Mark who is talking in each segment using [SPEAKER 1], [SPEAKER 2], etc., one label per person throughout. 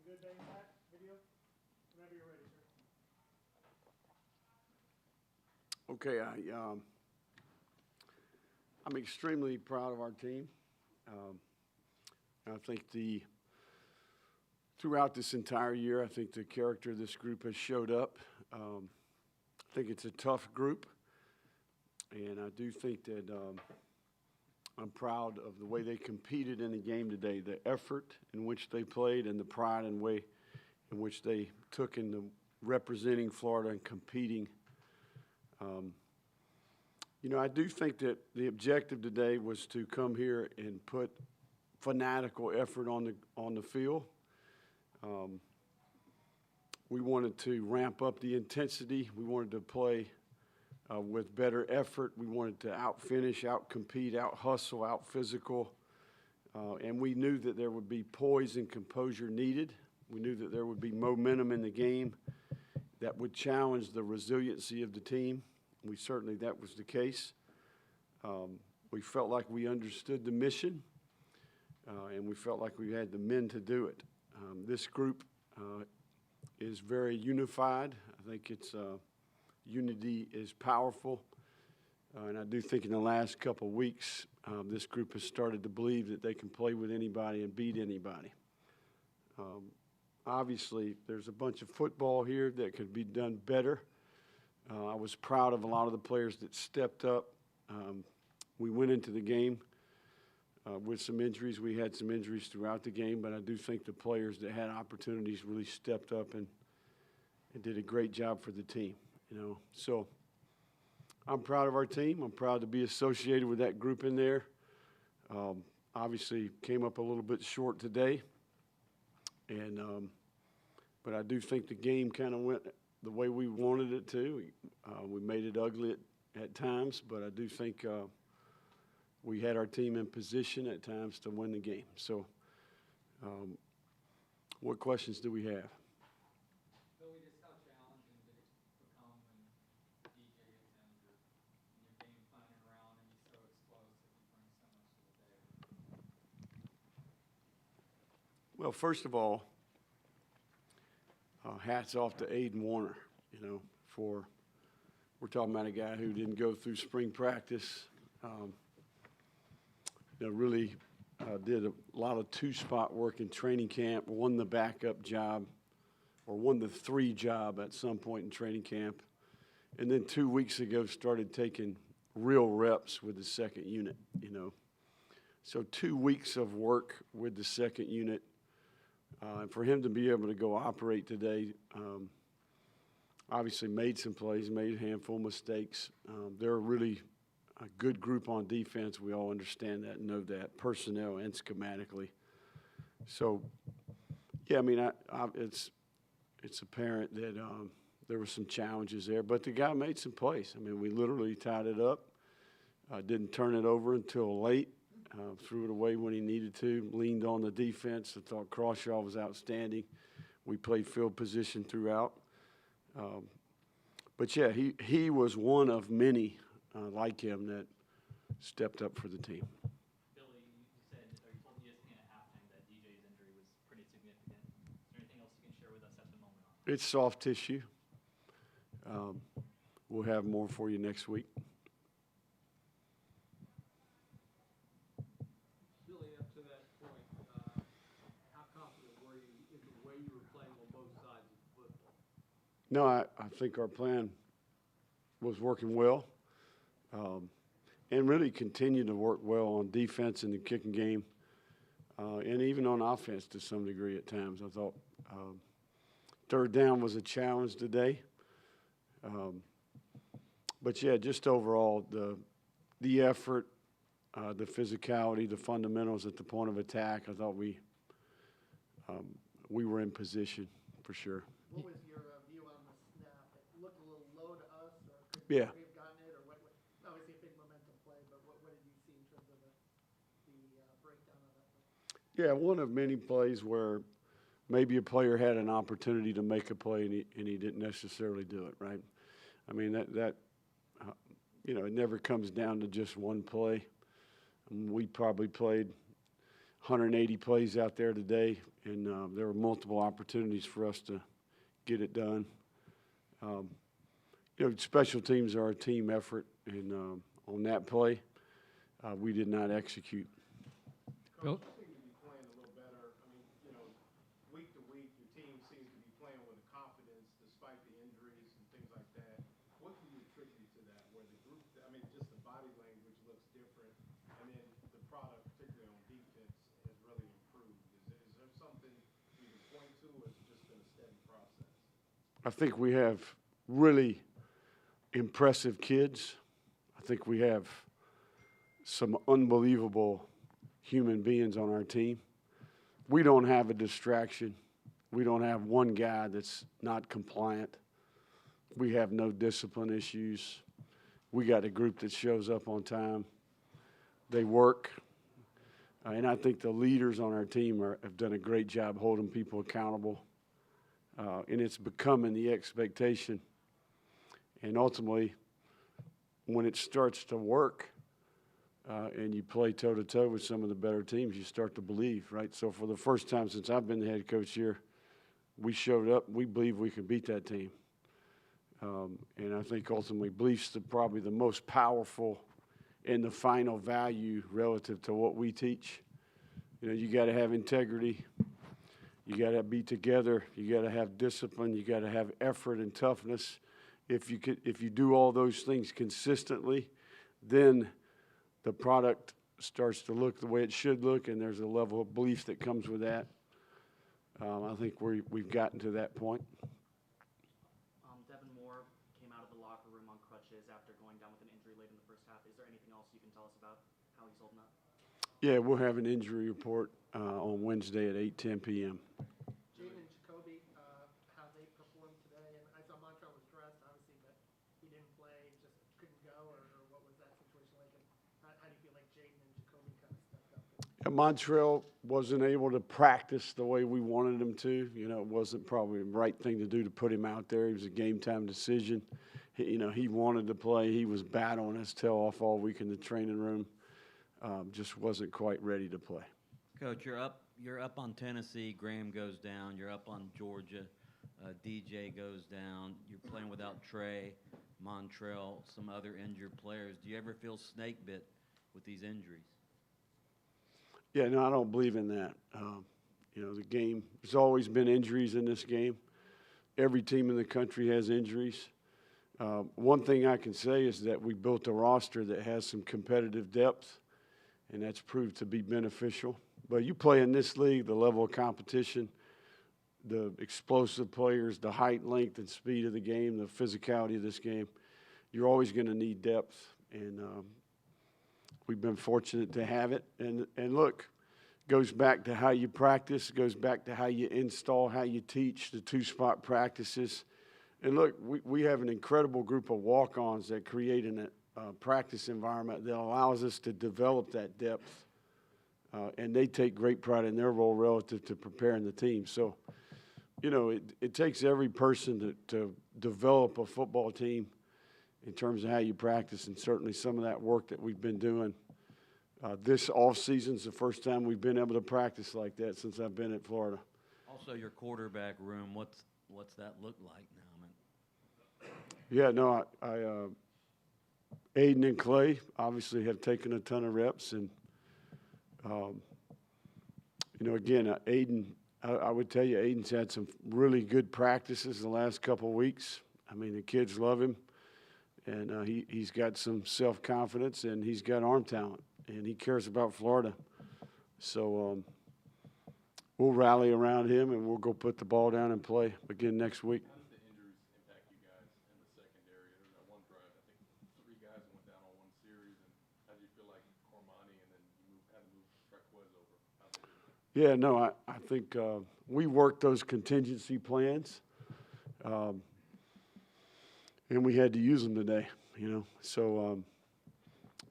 [SPEAKER 1] good day, Pat? Video? Whenever you're ready, sir.
[SPEAKER 2] Okay, I'm extremely proud of our team. I think throughout this entire year, I think the character of this group has showed up. I think it's a tough group, and I do think that I'm proud of the way they competed in the game today, the effort in which they played and the pride and way in which they took into representing Florida and competing. You know, I do think that the objective today was to come here and put fanatical effort on the field. We wanted to ramp up the intensity. We wanted to play with better effort. We wanted to out-finish, out-compete, out-hustle, out-physical. And we knew that there would be poise and composure needed. We knew that there would be momentum in the game that would challenge the resiliency of the team. That was the case. We felt like we understood the mission, and we felt like we had the men to do it. This group is very unified. I think it's unity is powerful, and I do think in the last couple of weeks, this group has started to believe that they can play with anybody and beat anybody. Obviously, there's a bunch of football here that could be done better. I was proud of a lot of the players that stepped up. We went into the game with some injuries. We had some injuries throughout the game, but I do think the players that had opportunities really stepped up and did a great job for the team. You know, so I'm proud of our team. I'm proud to be associated with that group in there. Obviously, came up a little bit short today, and but I do think the game kind of went the way we wanted it to. We made it ugly at times, but I do think we had our team in position at times to win the game. So what questions do we have?
[SPEAKER 3] Billy, just how challenging did it become when DJ is injured and your game planning around and he's so explosive, he brings so much to the table?
[SPEAKER 2] Well, first of all, hats off to Aiden Warner, you know, we're talking about a guy who didn't go through spring practice, really did a lot of two-spot work in training camp, won the backup job, or won the 3 job at some point in training camp, and then 2 weeks ago started taking real reps with the second unit, you know. So 2 weeks of work with the second unit. And for him to be able to go operate today, obviously made some plays, made a handful of mistakes. They're really a good group on defense. We all understand that and know that, personnel and schematically. So, yeah, I mean, it's apparent that there were some challenges there, but the guy made some plays. I mean, we literally tied it up, didn't turn it over until late. Threw it away when he needed to, leaned on the defense. I thought Crawshaw was outstanding. We played field position throughout. But, yeah, he was one of many like him that stepped up for the team.
[SPEAKER 4] Billy, you said, or you told ESPN at halftime that DJ's injury was pretty significant. Is there anything else you can share with us at the moment on that?
[SPEAKER 2] It's soft tissue. We'll have more for you next week. No, I think our plan was working well, and really continued to work well on defense in the kicking game, and even on offense to some degree at times. I thought third down was a challenge today, but yeah, just overall the effort, the physicality, the fundamentals at the point of attack. I thought we were in position for sure.
[SPEAKER 1] What was your view on the snap? It looked a little low to us, or could
[SPEAKER 2] Yeah.
[SPEAKER 1] we have gotten it, or what? Obviously a big momentum play, but what did you see in terms of the breakdown of that play?
[SPEAKER 2] Yeah, one of many plays where maybe a player had an opportunity to make a play and he didn't necessarily do it, right? I mean, that you know, it never comes down to just one play. We probably played 180 plays out there today, and there were multiple opportunities for us to get it done. Special teams are a team effort, and on that play, we did not execute.
[SPEAKER 5] Bill?
[SPEAKER 6] Coach, you seem to be playing a little better. I mean, week to week, your team seems to be playing with confidence despite the injuries and things like that. What do you attribute to that, where the group, just the body language looks different, and then the product, particularly on defense, has really improved? Is there something you can point to, or has it just been a steady process?
[SPEAKER 2] I think we have really impressive kids. I think we have some unbelievable human beings on our team. We don't have a distraction. We don't have one guy that's not compliant. We have no discipline issues. We got a group that shows up on time. They work. And I think the leaders on our team have done a great job holding people accountable. And it's becoming the expectation. And ultimately, when it starts to work, and you play toe-to-toe with some of the better teams, you start to believe, right? So for the first time since I've been the head coach here, we showed up. We believe we can beat that team. And I think ultimately belief's probably the most powerful and the final value relative to what we teach. You got to have integrity. You got to be together. You got to have discipline. You got to have effort and toughness. If you do all those things consistently, then the product starts to look the way it should look, and there's a level of belief that comes with that. I think we've gotten to that point.
[SPEAKER 7] Devin Moore came out of the locker room on crutches after going down with an injury late in the first half. Is there anything else you can tell us about how he's holding up?
[SPEAKER 2] Yeah, we'll have an injury report on Wednesday at 8:10 p.m.
[SPEAKER 1] Jaden and Jacoby, how they performed today, and I saw Montrell was dressed, obviously, but he didn't play, just couldn't go, or what was that situation like? And how do you feel like Jaden and Jacoby kind of stepped up?
[SPEAKER 2] Montreal wasn't able to practice the way we wanted him to. It wasn't probably the right thing to do to put him out there. It was a game-time decision. He wanted to play. He was battling his tail off all week in the training room. Just wasn't quite ready to play.
[SPEAKER 8] Coach, you're up on Tennessee. Graham goes down. You're up on Georgia. DJ goes down. You're playing without Trey, Montrell, some other injured players. Do you ever feel snake bit with these injuries?
[SPEAKER 2] Yeah, no, I don't believe in that. The game, there's always been injuries in this game. Every team in the country has injuries. One thing I can say is that we built a roster that has some competitive depth, and that's proved to be beneficial. But you play in this league, the level of competition, the explosive players, the height, length, and speed of the game, the physicality of this game, you're always going to need depth. And we've been fortunate to have it. And look, goes back to how you practice, goes back to how you install, how you teach, the two-spot practices. And look, we have an incredible group of walk-ons that create a practice environment that allows us to develop that depth. And they take great pride in their role relative to preparing the team. So, it takes every person to develop a football team in terms of how you practice, and certainly some of that work that we've been doing. This offseason is the first time we've been able to practice like that since I've been at Florida.
[SPEAKER 8] Also, your quarterback room, what's that look like now?
[SPEAKER 2] Yeah, no, Aiden and Clay obviously have taken a ton of reps, and again, Aiden, I would tell you, Aiden's had some really good practices the last couple of weeks. I mean, the kids love him, and he's got some self-confidence, and he's got arm talent, and he cares about Florida. So we'll rally around him, and we'll go put the ball down and play again next week.
[SPEAKER 6] How does the injuries impact you guys in the secondary? There was that one drive, I think 3 guys went down on one series, and how do you feel like Cormani, and then you had to move Traquez over? How they did that?
[SPEAKER 2] Yeah, no, I think we worked those contingency plans, and we had to use them today, So,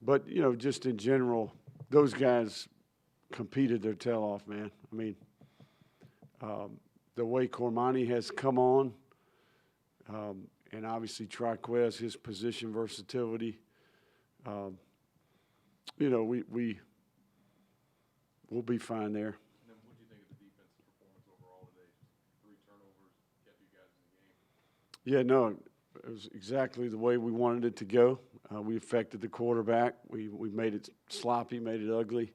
[SPEAKER 2] but, just in general, those guys competed their tail off, man. I mean, the way Cormani has come on, and obviously Traquez, his position versatility, we'll be fine there.
[SPEAKER 6] And then what do you think of the defensive performance overall today? Just 3 turnovers kept you guys in the game.
[SPEAKER 2] Yeah, no, it was exactly the way we wanted it to go. We affected the quarterback. We made it sloppy, made it ugly.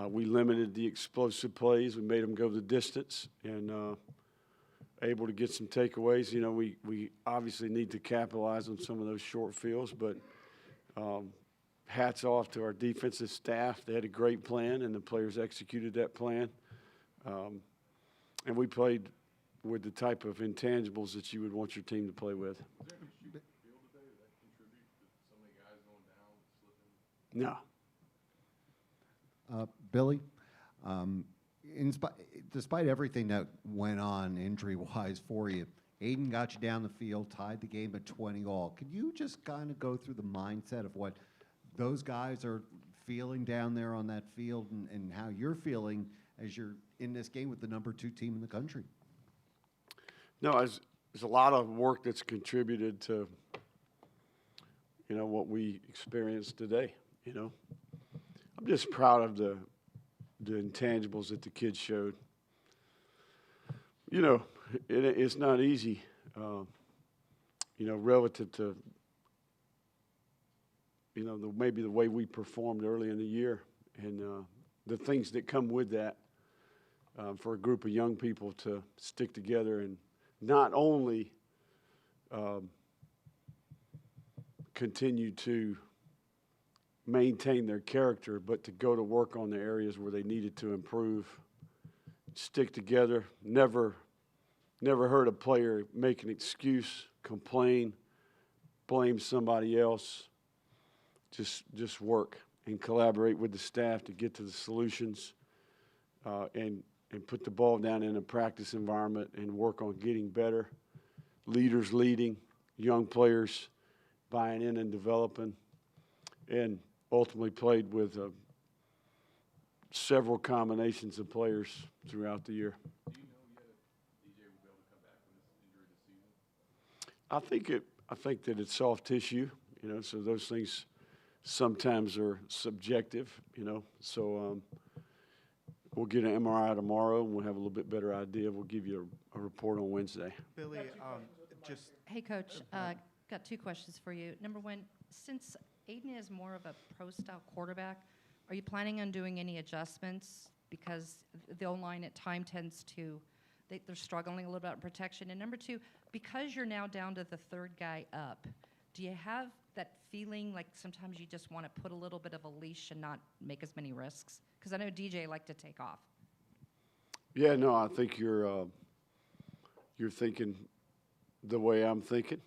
[SPEAKER 2] We limited the explosive plays. We made them go the distance and able to get some takeaways. You know, we obviously need to capitalize on some of those short fields, but hats off to our defensive staff. They had a great plan, and the players executed that plan. And we played with the type of intangibles that you would want your team to play with.
[SPEAKER 6] Was there any shooting the field today? Did that contribute to some of the guys going down, slipping?
[SPEAKER 2] No.
[SPEAKER 5] Billy, despite everything that went on injury-wise for you, Aiden got you down the field, tied the game at 20-all. Could you just kind of go through the mindset of what those guys are feeling down there on that field and how you're feeling as you're in this game with the number 2 team in the country?
[SPEAKER 2] No, there's a lot of work that's contributed to, you know, what we experienced today, you know. I'm just proud of the intangibles that the kids showed. You know, it's not easy, you know, relative to, you know, maybe the way we performed early in the year and the things that come with that for a group of young people to stick together and not only continue to maintain their character, but to go to work on the areas where they needed to improve, stick together, never heard a player make an excuse, complain, blame somebody else, just work and collaborate with the staff to get to the solutions and put the ball down in a practice environment and work on getting better. Leaders leading, young players buying in and developing, and ultimately played with several combinations of players throughout the year.
[SPEAKER 6] Do you know yet if DJ will be able to come back from this injury this season?
[SPEAKER 2] I think that it's soft tissue, you know, so those things sometimes are subjective, you know. So we'll get an MRI tomorrow, and we'll have a little bit better idea. We'll give you a report on Wednesday.
[SPEAKER 9] Billy, just
[SPEAKER 10] Hey, Coach, got 2 questions for you. Number 1, since Aiden is more of a pro-style quarterback, are you planning on doing any adjustments? Because the O-line at time tends to, they're struggling a little bit in protection. And number 2, because you're now down to the 3rd guy up, do you have that feeling like sometimes you just want to put a little bit of a leash and not make as many risks? Because I know DJ liked to take off.
[SPEAKER 2] Yeah, no, I think you're thinking the way I'm thinking.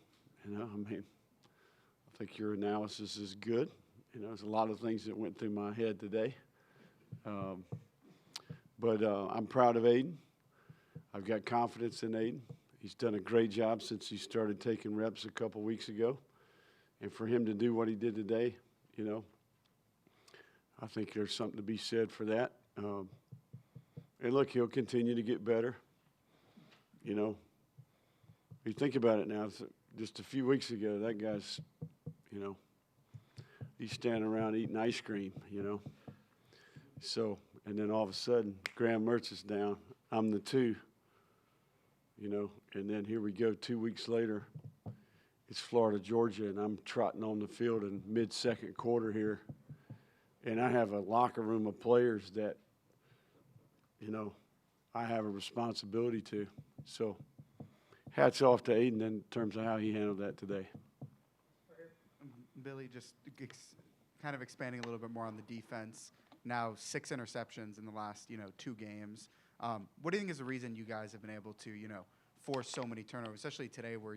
[SPEAKER 2] You know, I mean, I think your analysis is good. You know, there's a lot of things that went through my head today. But I'm proud of Aiden. I've got confidence in Aiden. He's done a great job since he started taking reps a couple weeks ago. And for him to do what he did today, you know, I think there's something to be said for that. And look, he'll continue to get better. You know, if you think about it now, just a few weeks ago, that guy's, you know, he's standing around eating ice cream, you know. So, and then all of a sudden, Graham Mertz is down. I'm the 2, you know. And then here we go 2 weeks later. It's Florida, Georgia, and I'm trotting on the field in mid-second quarter here. And I have a locker room of players that, you know, I have a responsibility to. So hats off to Aiden in terms of how he handled that today.
[SPEAKER 9] Billy, just kind of expanding a little bit more on the defense. Now 6 interceptions in the last, 2 games. What do you think is the reason you guys have been able to, force so many turnovers, especially today where,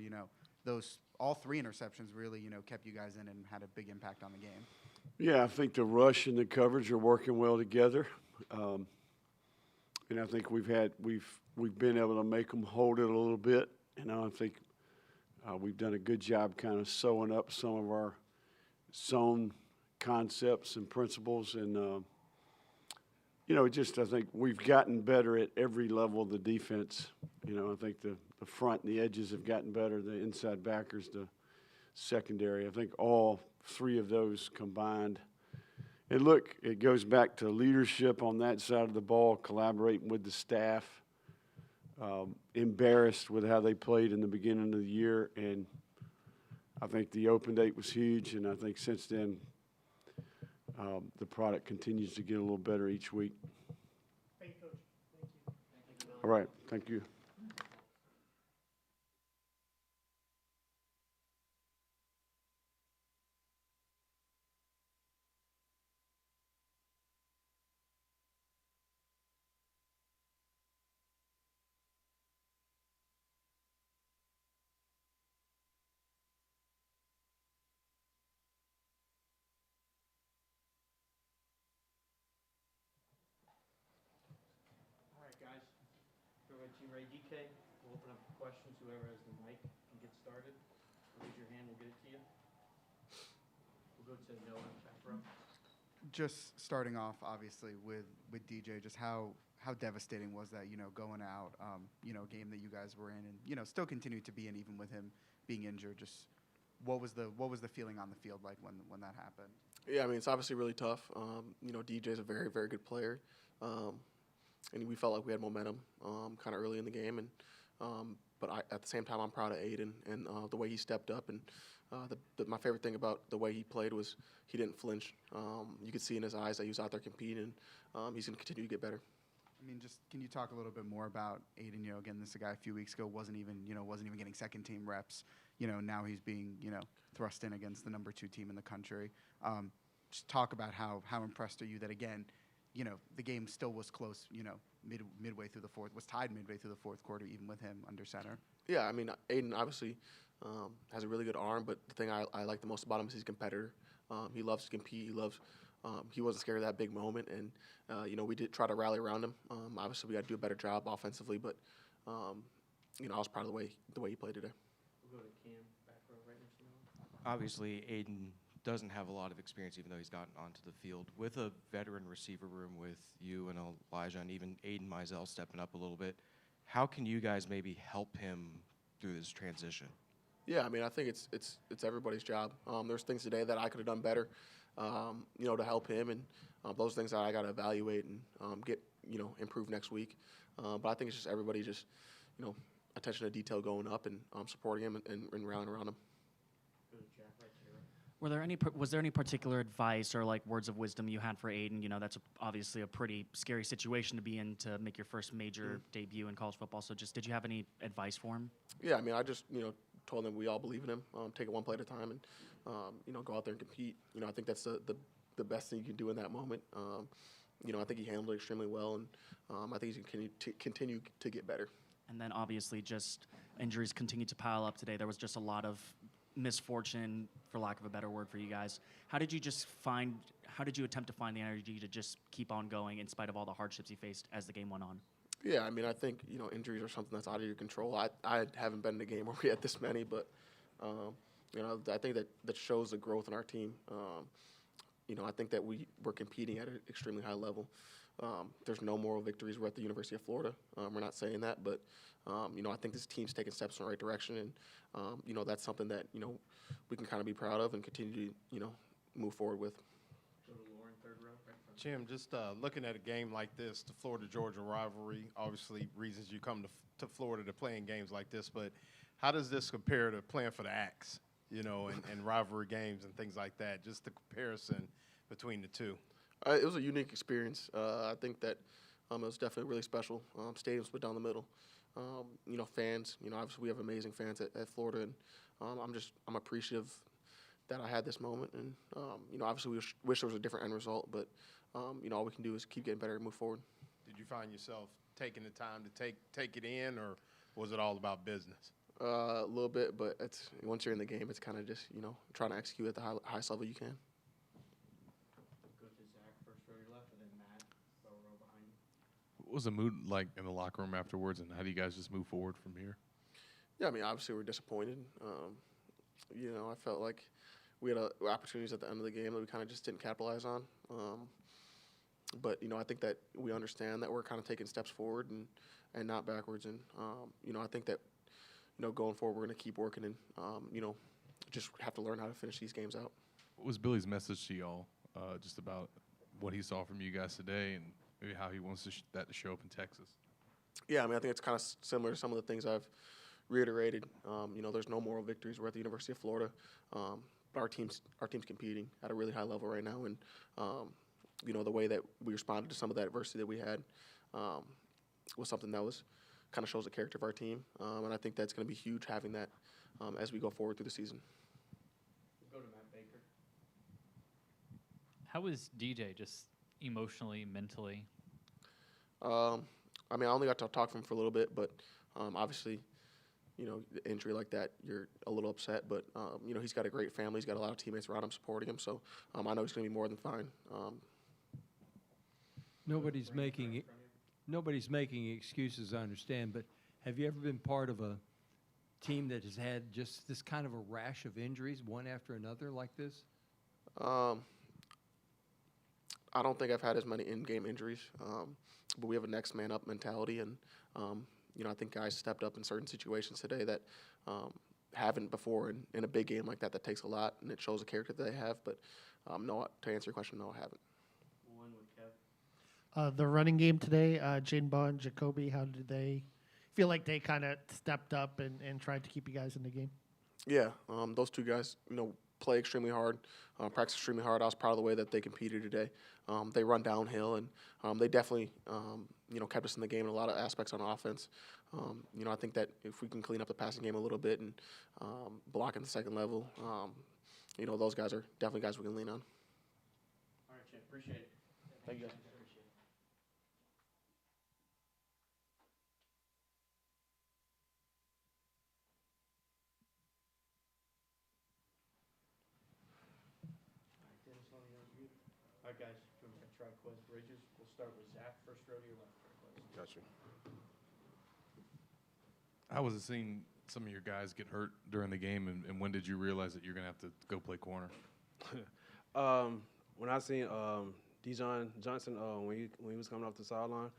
[SPEAKER 9] those all 3 interceptions really, kept you guys in and had a big impact on the game?
[SPEAKER 2] Yeah, I think the rush and the coverage are working well together. And I think we've been able to make them hold it a little bit. I think we've done a good job kind of sewing up some of our zone concepts and principles. And, I think we've gotten better at every level of the defense. I think the front and the edges have gotten better, the inside backers, the secondary. I think all 3 of those combined. And look, it goes back to leadership on that side of the ball, collaborating with the staff. Embarrassed with how they played in the beginning of the year, and I think the open date was huge, and I think since then the product continues to get a little better each week.
[SPEAKER 1] Thank you, Coach. Thank you.
[SPEAKER 2] All right, thank you.
[SPEAKER 11] All right, guys. Everybody, team ready? DK, we'll open up for questions. Whoever has the mic can get started. Raise your hand, we'll get it to you. We'll go to Noah, back row.
[SPEAKER 9] Just starting off, obviously, with DJ, just how devastating was that, going out, game that you guys were in and, still continue to be in even with him being injured. Just what was the feeling on the field like when that happened?
[SPEAKER 12] Yeah, I mean, it's obviously really tough. DJ's a very, very good player. And we felt like we had momentum kind of early in the game. But at the same time, I'm proud of Aiden and the way he stepped up. And my favorite thing about the way he played was he didn't flinch. You could see in his eyes that he was out there competing. He's going to continue to get better.
[SPEAKER 9] I mean, just can you talk a little bit more about Aiden? Again, this is a guy a few weeks ago wasn't even getting second team reps. Now he's being thrust in against the number 2 team in the country. Just talk about how impressed are you that again, the game still was close. Midway through the fourth, was tied midway through the fourth quarter, even with him under center.
[SPEAKER 12] Yeah, I mean, Aiden obviously has a really good arm, but the thing I like the most about him is he's a competitor. He loves to compete. He wasn't scared of that big moment, and we did try to rally around him. Obviously, we got to do a better job offensively, but I was proud of the way he played today.
[SPEAKER 11] We'll go to Cam, back row, right next to Noah.
[SPEAKER 13] Obviously, Aiden doesn't have a lot of experience, even though he's gotten onto the field. With a veteran receiver room with you and Elijah and even Aiden Mizell stepping up a little bit, how can you guys maybe help him through this transition?
[SPEAKER 12] Yeah, I mean, I think it's everybody's job. There's things today that I could have done better, to help him, and those things that I got to evaluate and get, improve next week. But I think it's just everybody attention to detail going up and supporting him and rallying around him.
[SPEAKER 11] Go to Jack, right to your right.
[SPEAKER 7] Was there any particular advice or like words of wisdom you had for Aiden? That's obviously a pretty scary situation to be in to make your first major debut in college football. So just did you have any advice for him?
[SPEAKER 12] Yeah, I mean, I just told him we all believe in him. Take it one play at a time, and go out there and compete. I think that's the best thing you can do in that moment. I think he handled it extremely well, and I think he's going to continue to get better.
[SPEAKER 7] And then obviously just injuries continue to pile up today. There was just a lot of misfortune, for lack of a better word, for you guys. How did you attempt to find the energy to just keep on going in spite of all the hardships you faced as the game went on?
[SPEAKER 12] Yeah, I mean, I think, injuries are something that's out of your control. I haven't been in a game where we had this many, but, I think that shows the growth in our team. I think that we're competing at an extremely high level. There's no moral victories. We're at the University of Florida. We're not saying that, but, I think this team's taking steps in the right direction, and, that's something that, we can kind of be proud of and continue to, move forward with.
[SPEAKER 11] Go to Lauren, third row, right in front.
[SPEAKER 6] Jim, just looking at a game like this, the Florida-Georgia rivalry, obviously reasons you come to Florida to play in games like this, but how does this compare to playing for the Axe, and rivalry games and things like that, just the comparison between the two?
[SPEAKER 12] It was a unique experience. I think that it was definitely really special. Stadium split down the middle. Fans, obviously we have amazing fans at Florida, and I'm appreciative that I had this moment. And, obviously we wish there was a different end result, but, all we can do is keep getting better and move forward.
[SPEAKER 6] Did you find yourself taking the time to take it in, or was it all about business?
[SPEAKER 12] A little bit, but once you're in the game, it's kind of just, trying to execute at the highest level you can.
[SPEAKER 11] Go to Zach, first row to your left, and then Matt, row behind you.
[SPEAKER 14] What was the mood like in the locker room afterwards, and how do you guys just move forward from here?
[SPEAKER 12] Yeah, I mean, obviously we're disappointed. I felt like we had opportunities at the end of the game that we kind of just didn't capitalize on. But, I think that we understand that we're kind of taking steps forward and not backwards. And, I think that, going forward, we're going to keep working and, just have to learn how to finish these games out.
[SPEAKER 14] What was Billy's message to y'all just about what he saw from you guys today and maybe how he wants that to show up in Texas.
[SPEAKER 12] Yeah, I mean, I think it's kind of similar to some of the things I've reiterated. There's no moral victories. We're at the University of Florida. But our team's competing at a really high level right now, and the way that we responded to some of that adversity that we had was something that was kind of shows the character of our team, and I think that's going to be huge having that as we go forward through the season.
[SPEAKER 11] We'll go to Matt Baker.
[SPEAKER 15] How was DJ just emotionally, mentally?
[SPEAKER 12] I only got to talk to him for a little bit, but obviously, the injury like that, you're a little upset. But he's got a great family. He's got a lot of teammates around him supporting him. So I know he's going to be more than fine.
[SPEAKER 16] Nobody's making excuses, I understand, but have you ever been part of a team that has had just this kind of a rash of injuries, one after another like this?
[SPEAKER 12] I don't think I've had as many in-game injuries, but we have a next man up mentality, and I think guys stepped up in certain situations today that haven't before. In a big game like that takes a lot, and it shows the character that they have. But no, to answer your question, no, I haven't.
[SPEAKER 11] One with Kev.
[SPEAKER 1] The running game today, Jaden Bond, Jacoby, how did they feel like they kind of stepped up and tried to keep you guys in the game?
[SPEAKER 12] Yeah, those two guys, play extremely hard, practice extremely hard. I was proud of the way that they competed today. They run downhill, and they definitely, kept us in the game in a lot of aspects on offense. I think that if we can clean up the passing game a little bit and block in the second level, those guys are definitely guys we can lean on.
[SPEAKER 11] All right, Chip. Appreciate it.
[SPEAKER 12] Thank you, guys.
[SPEAKER 11] Appreciate it. All right, Dennis, let me unmute. All right, guys, we're going to try Quez Bridges. We'll start with Zach. First row to your left.
[SPEAKER 12] Gotcha.
[SPEAKER 14] How was it seeing some of your guys get hurt during the game, and when did you realize that you're going to have to go play corner?
[SPEAKER 17] When I seen Dijon Johnson when he was coming off the sideline,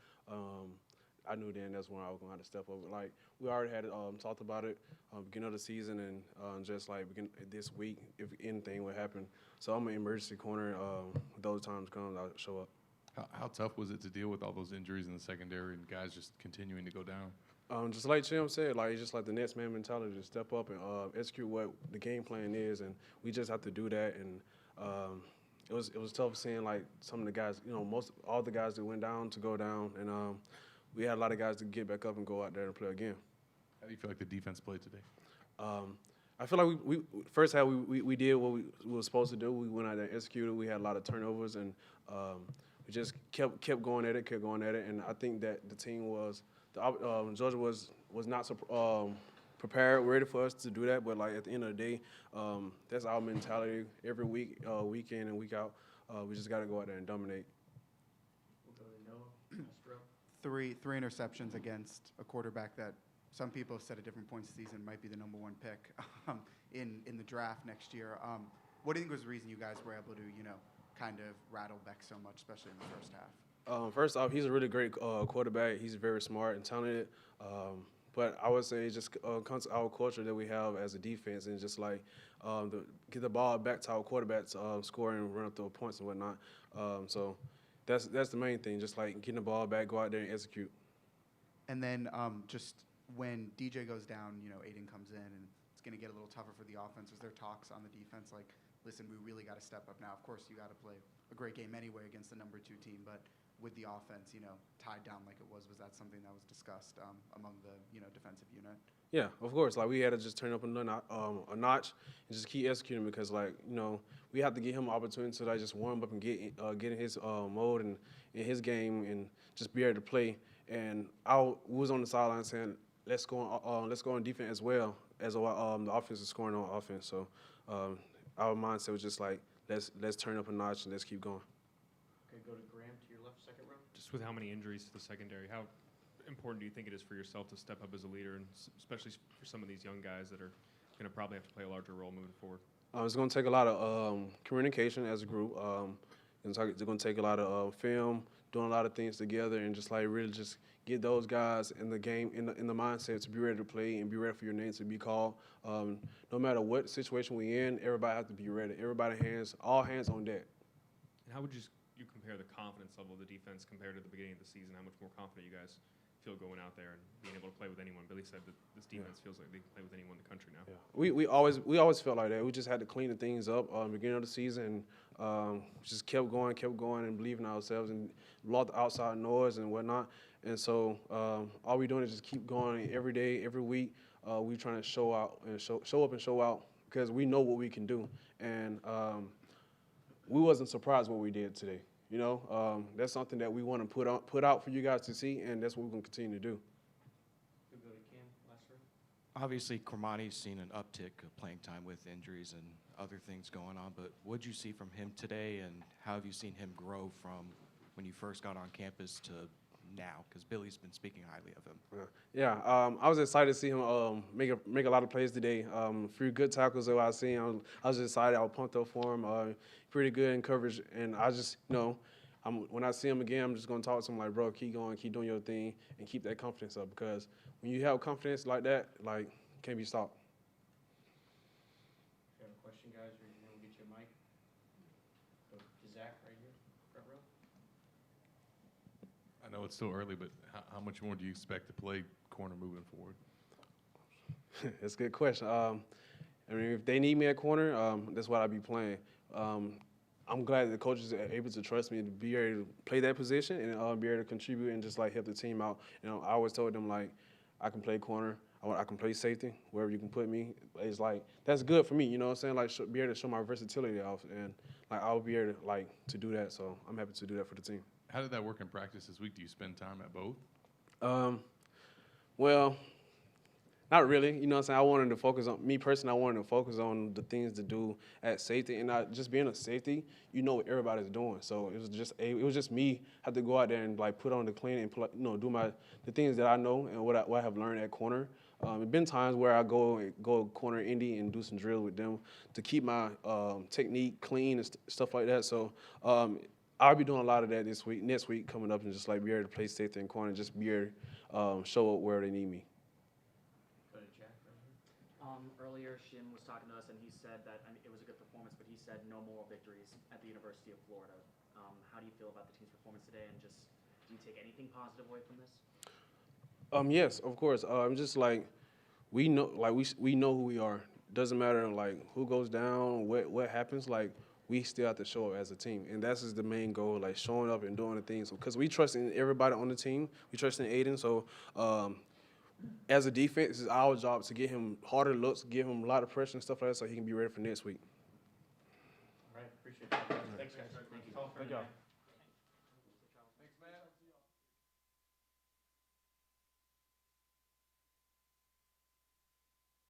[SPEAKER 17] I knew then that's when I was going to have to step up. Like, we already had talked about it beginning of the season, and just like this week, if anything would happen. So I'm an emergency corner. When those times come, I'll show up.
[SPEAKER 14] How tough was it to deal with all those injuries in the secondary and guys just continuing to go down?
[SPEAKER 17] Just like Jim said, like, it's just like the next man mentality to step up and execute what the game plan is, and we just have to do that. And it was tough seeing like some of the guys, all the guys that went down to go down, and we had a lot of guys to get back up and go out there and play again.
[SPEAKER 14] How do you feel like the defense played today?
[SPEAKER 17] I feel like we first half we did what we were supposed to do. We went out there and executed. We had a lot of turnovers, and we just kept going at it, and I think that the team was. Georgia was not so prepared, ready for us to do that. But like at the end of the day, that's our mentality every week, week in and week out. We just got to go out there and dominate.
[SPEAKER 11] We'll go to Noah. Last row.
[SPEAKER 9] Three interceptions against a quarterback that some people have said at different points of the season might be the number one pick in the draft next year. What do you think was the reason you guys were able to, kind of rattle Beck so much, especially in the first half?
[SPEAKER 17] First off, he's a really great quarterback. He's very smart and talented. But I would say it just comes to our culture that we have as a defense, and just like get the ball back to our quarterbacks, score and run up the points and whatnot. So that's the main thing, just like getting the ball back, go out there and execute.
[SPEAKER 9] And then just when DJ goes down, Aiden comes in, and it's going to get a little tougher for the offense. Was there talks on the defense like, listen, we really got to step up now? Of course, you got to play a great game anyway against the number 2 team, but with the offense, tied down like it was that something that was discussed among the, defensive unit?
[SPEAKER 17] Yeah, of course. Like, we had to just turn up a notch and just keep executing, because, like, we have to give him an opportunity to just warm up and get in his mode and in his game and just be able to play. And we was on the sideline saying, let's go on defense as well as the offense is scoring on offense. So our mindset was just like, let's turn up a notch and let's keep going.
[SPEAKER 11] Okay, go to Graham to your left, second row.
[SPEAKER 18] Just with how many injuries to the secondary, how important do you think it is for yourself to step up as a leader, and especially for some of these young guys that are going to probably have to play a larger role moving forward?
[SPEAKER 17] It's going to take a lot of communication as a group. It's going to take a lot of film, doing a lot of things together, and just like really just get those guys in the game, in the mindset to be ready to play and be ready for your name to be called. No matter what situation we in, everybody has to be ready. All hands on deck.
[SPEAKER 18] And how would you compare the confidence level of the defense compared to the beginning of the season? How much more confident you guys feel going out there and being able to play with anyone? Billy said that this defense feels like they can play with anyone in the country now.
[SPEAKER 17] Yeah. We always felt like that. We just had to clean the things up beginning of the season. Just kept going, and believing in ourselves, and blocked the outside noise and whatnot. And so all we're doing is just keep going every day, every week. We trying to show out and show up and show out because we know what we can do. And we wasn't surprised what we did today. You know, that's something that we want to put out for you guys to see, and that's what we're going to continue to do.
[SPEAKER 11] We'll go to Cam, last row.
[SPEAKER 13] Obviously, Cormani's seen an uptick of playing time with injuries and other things going on, but what did you see from him today, and how have you seen him grow from when you first got on campus to now? Because Billy's been speaking highly of him.
[SPEAKER 17] Yeah, I was excited to see him make a lot of plays today. A few good tackles that I seen. I was excited. I was pumped up for him. Pretty good in coverage, and I just, you know, when I see him again, I'm just going to talk to him like, bro, keep going, keep doing your thing, and keep that confidence up, because when you have confidence like that, like, can't be stopped.
[SPEAKER 11] If you have a question, guys, raise your hand, we'll get you a mic. Go to Zach right here, front row.
[SPEAKER 14] I know it's still early, but how much more do you expect to play corner moving forward?
[SPEAKER 17] That's a good question. I mean, if they need me at corner, that's what I'll be playing. I'm glad that the coaches are able to trust me to be able to play that position and be able to contribute and just like help the team out. You know, I always told them like, I can play corner, I can play safety, wherever you can put me. It's like, that's good for me, you know what I'm saying? Like, be able to show my versatility off, and like I'll be able to like to do that. So I'm happy to do that for the team.
[SPEAKER 14] How did that work in practice this week? Do you spend time at both?
[SPEAKER 17] Well, not really. You know what I'm saying? I wanted to focus on, me personally, I wanted to focus on the things to do at safety. And just being a safety, you know what everybody's doing. So it was just me have to go out there and like put on the clean and do the things that I know and what I have learned at corner. There's been times where I go corner indie and do some drills with them to keep my technique clean and stuff like that. So I'll be doing a lot of that next week coming up, and just like be able to play safety and corner and just be able to show up where they need me.
[SPEAKER 7] Earlier, Shin was talking to us, and he said that, I mean, it was a good performance, but he said no moral victories at the University of Florida. How do you feel about the team's performance today, and just do you take anything positive away from this?
[SPEAKER 17] Yes, of course. Just like we know who we are. Doesn't matter like who goes down, what happens. Like we still have to show up as a team, and that's just the main goal. Like showing up and doing the things, because we trust in everybody on the team. We trust in Aiden, so. As a defense, it's our job to get him harder looks, give him a lot of pressure and stuff like that, so he can be ready for next week.
[SPEAKER 11] All right, appreciate that. Thanks, guys. Thank you.
[SPEAKER 17] Thank y'all.